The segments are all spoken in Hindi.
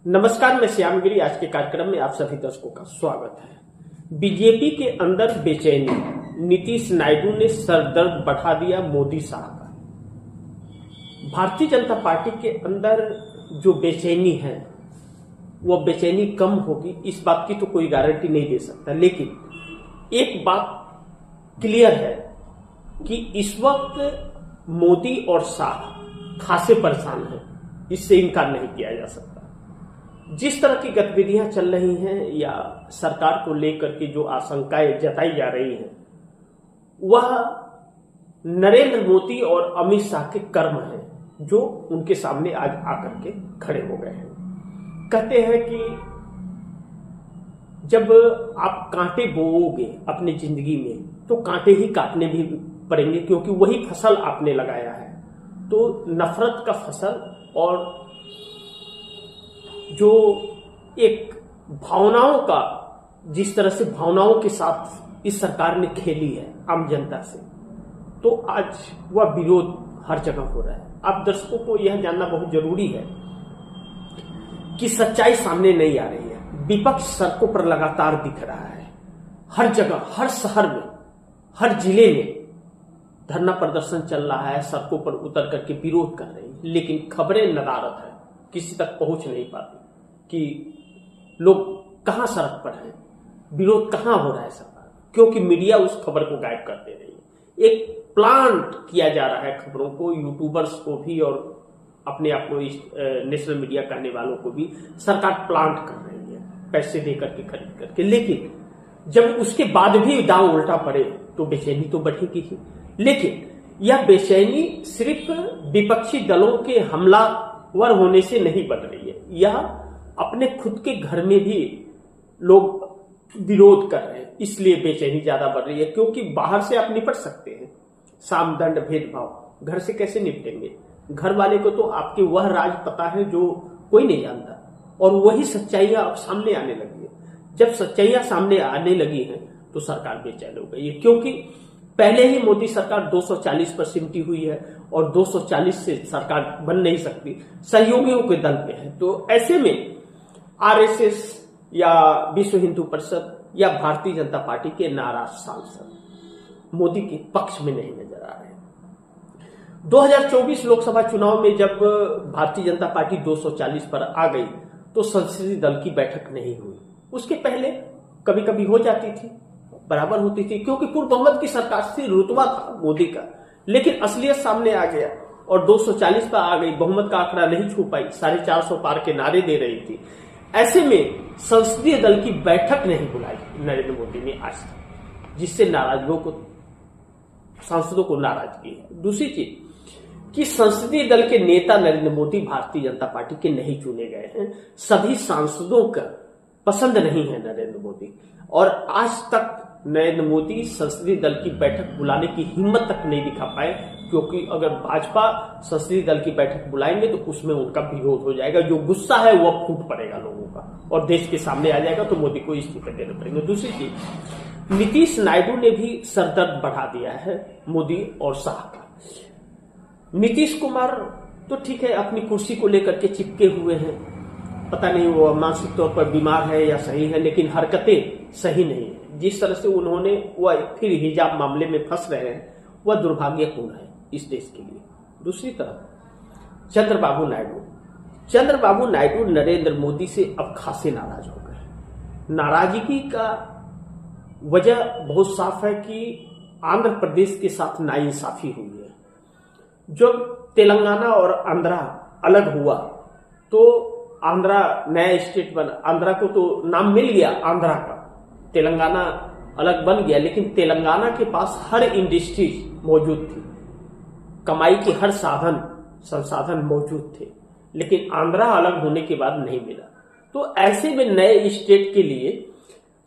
नमस्कार, मैं श्यामगिरी। आज के कार्यक्रम में आप सभी दर्शकों का स्वागत है। बीजेपी के अंदर बेचैनी, नीतीश नायडू ने सरदर्द बढ़ा दिया मोदी साहब का। भारतीय जनता पार्टी के अंदर जो बेचैनी है वह बेचैनी कम होगी, इस बात की तो कोई गारंटी नहीं दे सकता, लेकिन एक बात क्लियर है कि इस वक्त मोदी और शाह खासे परेशान हैं, इससे इनकार नहीं किया जा सकता। जिस तरह की गतिविधियां चल रही हैं या सरकार को लेकर के जो आशंकाएं जताई जा रही हैं, वह नरेंद्र मोदी और अमित शाह के कर्म हैं जो उनके सामने आज आकर के खड़े हो गए हैं। कहते हैं कि जब आप कांटे बोओगे अपनी जिंदगी में तो कांटे ही काटने भी पड़ेंगे, क्योंकि वही फसल आपने लगाया है। तो नफरत का फसल और जो एक भावनाओं का, जिस तरह से भावनाओं के साथ इस सरकार ने खेली है आम जनता से, तो आज वह विरोध हर जगह हो रहा है। आप दर्शकों को यह जानना बहुत जरूरी है कि सच्चाई सामने नहीं आ रही है। विपक्ष सड़कों पर लगातार दिख रहा है, हर जगह, हर शहर में, हर जिले में धरना प्रदर्शन चल रहा है, सड़कों पर उतर करके विरोध कर रही है, लेकिन खबरें नदारद है, किसी तक पहुंच नहीं पाती कि लोग कहां सड़क पर हैं, विरोध कहां हो रहा है सरकार, क्योंकि मीडिया उस खबर को गायब कर दे रही है। एक प्लांट किया जा रहा है खबरों को, यूट्यूबर्स को भी और अपने आप को नेशनल मीडिया कहने वालों को भी सरकार प्लांट कर रही है, पैसे दे करके, खरीद करके। लेकिन जब उसके बाद भी दांव उल्टा पड़े तो बेचैनी तो बढ़ेगी ही। लेकिन यह बेचैनी सिर्फ विपक्षी दलों के हमलावर होने से नहीं बढ़ रही है, यह अपने खुद के घर में भी लोग विरोध कर रहे हैं, इसलिए बेचैनी ज्यादा बढ़ रही है। क्योंकि बाहर से आप निपट सकते हैं, साम दंड भेदभाव, घर से कैसे निपटेंगे? घर वाले को तो आपके वह राज पता है जो कोई नहीं जानता, और वही सच्चाइयां अब सामने आने लगी है। जब सच्चाइयां सामने आने लगी हैं तो सरकार बेचैन हो गई है, क्योंकि पहले ही मोदी सरकार 240 पर सिमटी हुई है और 240 से सरकार बन नहीं सकती, सहयोगियों के दल पे है। तो ऐसे में आरएसएस या विश्व हिंदू परिषद या भारतीय जनता पार्टी के नाराज सांसद मोदी के पक्ष में नहीं नजर आ रहे। 2024 लोकसभा चुनाव में जब भारतीय जनता पार्टी 240 पर आ गई तो संसदीय दल की बैठक नहीं हुई। उसके पहले कभी कभी हो जाती थी, बराबर होती थी, क्योंकि पूर्व बहुमत की सरकार से रुतबा था मोदी का। लेकिन असलियत सामने आ गया और 240 पर आ गई, बहुमत का आंकड़ा नहीं छू पाई, 450 पार के नारे दे रही थी। ऐसे में संसदीय दल की बैठक नहीं बुलाई नरेंद्र मोदी ने आज तक, जिससे नाराज लोगों को, सांसदों को नाराज किया। दूसरी चीज कि संसदीय दल के नेता नरेंद्र मोदी भारतीय जनता पार्टी के नहीं चुने गए हैं, सभी सांसदों का पसंद नहीं है नरेंद्र मोदी, और आज तक नरेंद्र मोदी संसदीय दल की बैठक बुलाने की हिम्मत तक नहीं दिखा पाए, क्योंकि अगर भाजपा संसदीय दल की बैठक बुलाएंगे तो उसमें उनका विरोध हो जाएगा, जो गुस्सा है वह फूट पड़ेगा लोगों का और देश के सामने आ जाएगा, तो मोदी को इस्तीफे देने पड़ेंगे। दूसरी चीज, नीतीश नायडू ने भी सरदर्द बढ़ा दिया है मोदी और शाह का। नीतीश कुमार तो ठीक है, अपनी कुर्सी को लेकर के चिपके हुए हैं, पता नहीं वो मानसिक तौर पर बीमार है या सही है, लेकिन हरकतें सही नहीं है। जिस तरह से उन्होंने वह फिर हिजाब मामले में फंस रहे हैं, वह दुर्भाग्यपूर्ण है इस देश के लिए। दूसरी तरफ चंद्रबाबू नायडू नरेंद्र मोदी से अब खासे नाराज हो गए। नाराजगी का वजह बहुत साफ है कि आंध्र प्रदेश के साथ नाइंसाफी हुई है। जब तेलंगाना और आंध्रा अलग हुआ तो आंध्रा नया स्टेट बना, आंध्रा को तो नाम मिल गया आंध्रा का, तेलंगाना अलग बन गया, लेकिन तेलंगाना के पास हर इंडस्ट्री मौजूद थी, कमाई के हर संसाधन मौजूद थे, लेकिन आंध्रा अलग होने के बाद नहीं मिला। तो ऐसे में नए स्टेट के लिए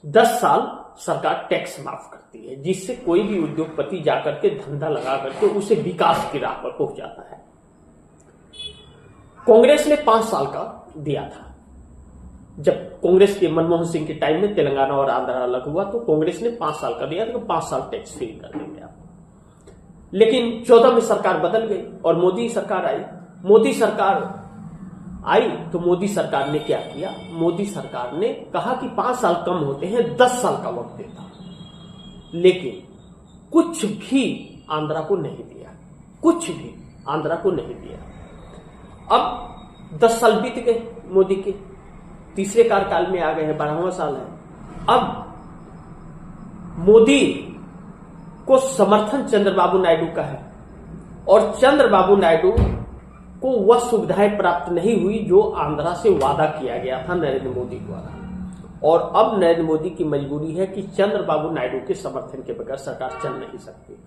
10 साल सरकार टैक्स माफ करती है, जिससे कोई भी उद्योगपति जाकर के धंधा लगा करके उसे विकास की राह पर पहुंचाता है। कांग्रेस ने 5 साल का दिया था। जब कांग्रेस के मनमोहन सिंह के टाइम में तेलंगाना और आंध्र अलग हुआ तो कांग्रेस ने 5 साल का दिया, तो 5 साल टैक्स फ्री कर देंगे आप। लेकिन 14 में सरकार बदल गई और मोदी सरकार आई। मोदी सरकार आई तो मोदी सरकार ने क्या किया, मोदी सरकार ने कहा कि 5 साल कम होते हैं, 10 साल का वक्त देता, लेकिन कुछ भी आंध्रा को नहीं दिया, कुछ भी आंध्रा को नहीं दिया। अब 10 साल बीत गए मोदी के, तीसरे कार्यकाल में आ गए हैं, 12वां साल है। अब मोदी को समर्थन चंद्रबाबू नायडू का है और चंद्रबाबू नायडू को वह सुविधाएं प्राप्त नहीं हुई जो आंध्रा से वादा किया गया था नरेंद्र मोदी द्वारा। और अब नरेंद्र मोदी की मजबूरी है कि चंद्रबाबू नायडू के समर्थन के बगैर सरकार चल नहीं सकती।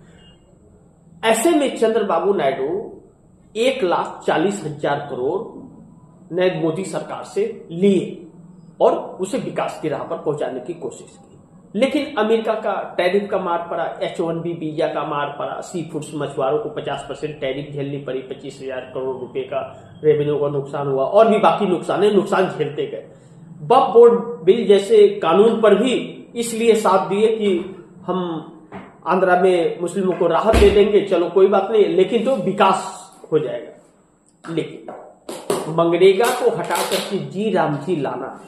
ऐसे में चंद्रबाबू नायडू 1,40,000 करोड़ नरेंद्र मोदी सरकार से लिए और उसे विकास की राह पर पहुंचाने की कोशिश की, लेकिन अमेरिका का टैरिफ का मार पड़ा, H-1B वीजा का मार पड़ा, सी फूड्स मछुआरों को 50% टैरिफ झेलनी पड़ी, 25,000 करोड़ रुपए का रेवेन्यू का नुकसान हुआ और भी बाकी नुकसान झेलते गए। वक्फ बोर्ड बिल जैसे कानून पर भी इसलिए साथ दिए कि हम आंध्रा में मुस्लिमों को राहत दे देंगे, चलो कोई बात नहीं, लेकिन तो विकास हो जाएगा। लेकिन मनरेगा को हटाकर के जी राम जी लाना,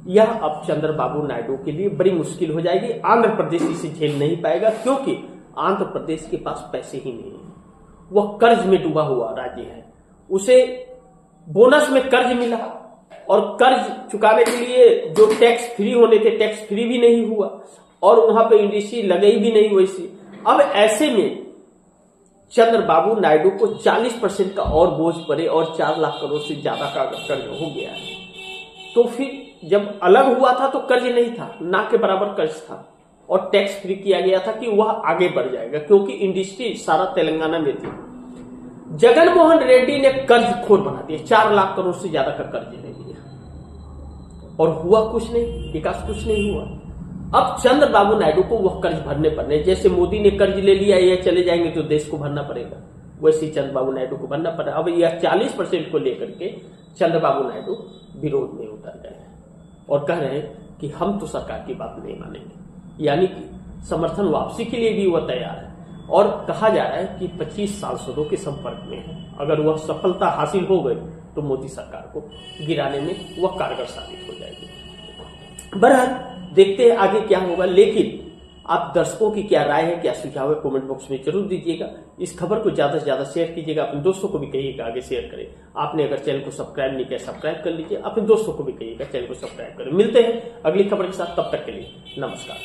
यह अब चंद्रबाबू नायडू के लिए बड़ी मुश्किल हो जाएगी। आंध्र प्रदेश इसे झेल नहीं पाएगा क्योंकि आंध्र प्रदेश के पास पैसे ही नहीं है, वह कर्ज में डूबा हुआ राज्य है। उसे बोनस में कर्ज मिला और कर्ज चुकाने के लिए जो टैक्स फ्री होने थे, टैक्स फ्री भी नहीं हुआ और वहां पे इंडस्ट्री लगे भी नहीं वैसी। अब ऐसे में चंद्रबाबू नायडू को 40% का और बोझ पड़े और 4 लाख करोड़ से ज्यादा का कर्ज हो गया है, तो फिर जब अलग हुआ था तो कर्ज नहीं था, ना के बराबर कर्ज था और टैक्स फ्री किया गया था कि वह आगे बढ़ जाएगा क्योंकि इंडस्ट्री सारा तेलंगाना में थी। जगन मोहन रेड्डी ने कर्ज खोर बना दिया, 4 लाख करोड़ से ज्यादा का कर्ज ले लिया और हुआ कुछ नहीं, विकास कुछ नहीं हुआ। अब चंद्रबाबू नायडू को वह कर्ज भरने पड़ने, जैसे मोदी ने कर्ज ले लिया, यह चले जाएंगे तो देश को भरना पड़ेगा, वैसे ही चंद्रबाबू नायडू को भरना पड़ा। अब यह 40% को लेकर के चंद्रबाबू नायडू विरोध में उतर गए हैं और कह रहे हैं कि हम तो सरकार की बात नहीं मानेंगे, यानी कि समर्थन वापसी के लिए भी वह तैयार है। और कहा जा रहा है कि 25 सांसदों के संपर्क में है, अगर वह सफलता हासिल हो गई तो मोदी सरकार को गिराने में वह कारगर साबित हो जाएगी। बहरहाल देखते हैं आगे क्या होगा, लेकिन आप दर्शकों की क्या राय है, क्या सुझाव है, कमेंट बॉक्स में जरूर दीजिएगा। इस खबर को ज्यादा से ज्यादा शेयर कीजिएगा, अपने दोस्तों को भी कहिएगा आगे शेयर करें। आपने अगर चैनल को सब्सक्राइब नहीं किया, सब्सक्राइब कर लीजिए, अपने दोस्तों को भी कहिएगा चैनल को सब्सक्राइब करें। मिलते हैं अगली खबर के साथ, तब तक के लिए नमस्कार।